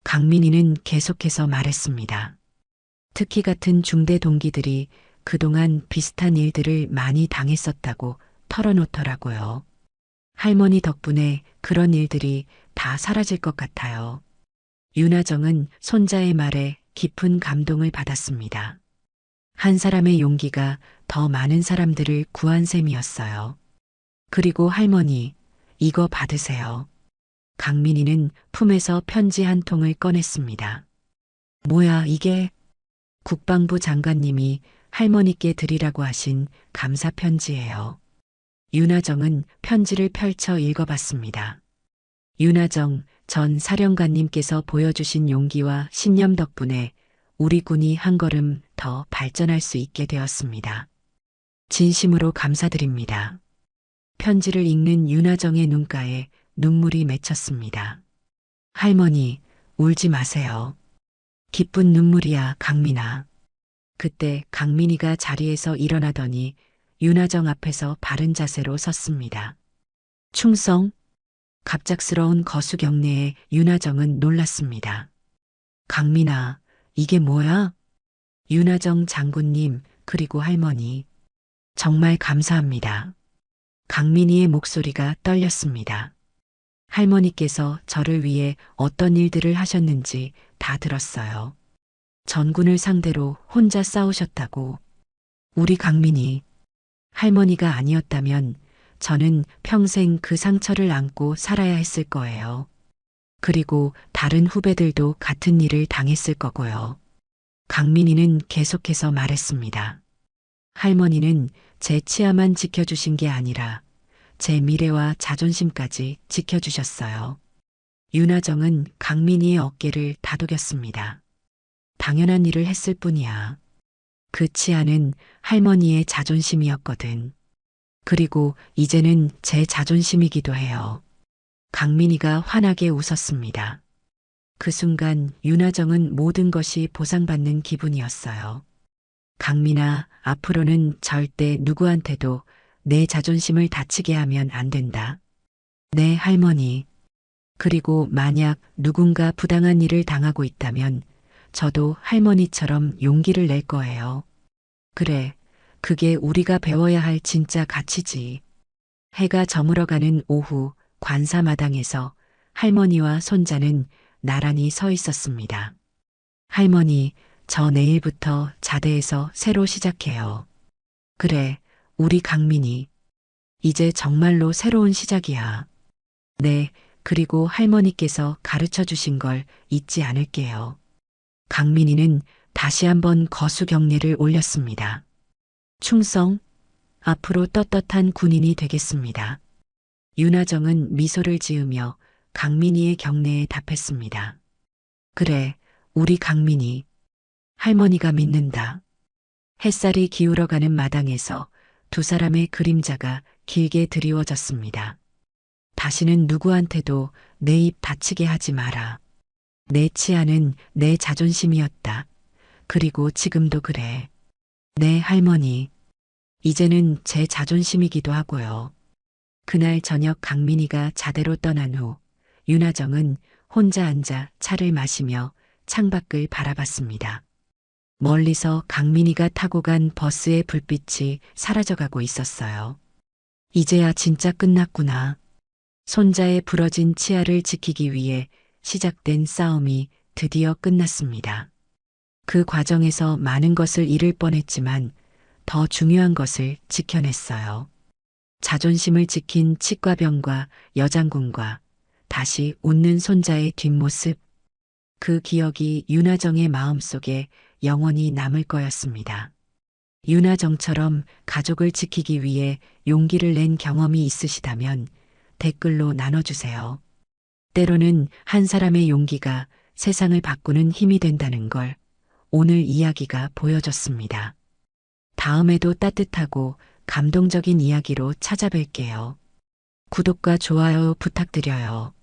강민이는 계속해서 말했습니다. 특히 같은 중대 동기들이 그동안 비슷한 일들을 많이 당했었다고 털어놓더라고요. 할머니 덕분에 그런 일들이 다 사라질 것 같아요. 윤하정은 손자의 말에 깊은 감동을 받았습니다. 한 사람의 용기가 더 많은 사람들을 구한 셈이었어요. 그리고 할머니, 이거 받으세요. 강민이는 품에서 편지 한 통을 꺼냈습니다. 뭐야, 이게? 국방부 장관님이 할머니께 드리라고 하신 감사 편지예요. 윤하정은 편지를 펼쳐 읽어봤습니다. 윤하정 전 사령관님께서 보여주신 용기와 신념 덕분에 우리 군이 한 걸음 더 발전할 수 있게 되었습니다. 진심으로 감사드립니다. 편지를 읽는 윤하정의 눈가에 눈물이 맺혔습니다. 할머니, 울지 마세요. 기쁜 눈물이야, 강민아. 그때 강민이가 자리에서 일어나더니 윤하정 앞에서 바른 자세로 섰습니다. 충성? 갑작스러운 거수 경례에 윤하정은 놀랐습니다. 강민아, 이게 뭐야? 윤하정 장군님, 그리고 할머니. 정말 감사합니다. 강민이의 목소리가 떨렸습니다. 할머니께서 저를 위해 어떤 일들을 하셨는지 다 들었어요. 전군을 상대로 혼자 싸우셨다고. 우리 강민이 할머니가 아니었다면 저는 평생 그 상처를 안고 살아야 했을 거예요. 그리고 다른 후배들도 같은 일을 당했을 거고요. 강민이는 계속해서 말했습니다. 할머니는 제 치아만 지켜주신 게 아니라 제 미래와 자존심까지 지켜주셨어요. 윤하정은 강민이의 어깨를 다독였습니다. 당연한 일을 했을 뿐이야. 그 치아는 할머니의 자존심이었거든. 그리고 이제는 제 자존심이기도 해요. 강민이가 환하게 웃었습니다. 그 순간 윤하정은 모든 것이 보상받는 기분이었어요. 강민아, 앞으로는 절대 누구한테도 내 자존심을 다치게 하면 안 된다. 네, 할머니. 그리고 만약 누군가 부당한 일을 당하고 있다면 저도 할머니처럼 용기를 낼 거예요. 그래, 그게 우리가 배워야 할 진짜 가치지. 해가 저물어가는 오후 관사마당에서 할머니와 손자는 나란히 서 있었습니다. 할머니, 저 내일부터 자대에서 새로 시작해요. 그래, 우리 강민이. 이제 정말로 새로운 시작이야. 네, 그리고 할머니께서 가르쳐 주신 걸 잊지 않을게요. 강민이는 다시 한번 거수 경례를 올렸습니다. 충성, 앞으로 떳떳한 군인이 되겠습니다. 윤하정은 미소를 지으며 강민이의 경례에 답했습니다. 그래, 우리 강민이. 할머니가 믿는다. 햇살이 기울어가는 마당에서 두 사람의 그림자가 길게 드리워졌습니다. 다시는 누구한테도 내 입 닫히게 하지 마라. 내 치아는 내 자존심이었다. 그리고 지금도 그래. 네, 할머니. 이제는 제 자존심이기도 하고요. 그날 저녁 강민이가 자대로 떠난 후 윤하정은 혼자 앉아 차를 마시며 창밖을 바라봤습니다. 멀리서 강민이가 타고 간 버스의 불빛이 사라져가고 있었어요. 이제야 진짜 끝났구나. 손자의 부러진 치아를 지키기 위해 시작된 싸움이 드디어 끝났습니다. 그 과정에서 많은 것을 잃을 뻔했지만 더 중요한 것을 지켜냈어요. 자존심을 지킨 치과병과 여장군과 다시 웃는 손자의 뒷모습. 그 기억이 윤하정의 마음속에 영원히 남을 거였습니다. 윤하정처럼 가족을 지키기 위해 용기를 낸 경험이 있으시다면 댓글로 나눠주세요. 때로는 한 사람의 용기가 세상을 바꾸는 힘이 된다는 걸 오늘 이야기가 보여줬습니다. 다음에도 따뜻하고 감동적인 이야기로 찾아뵐게요. 구독과 좋아요 부탁드려요.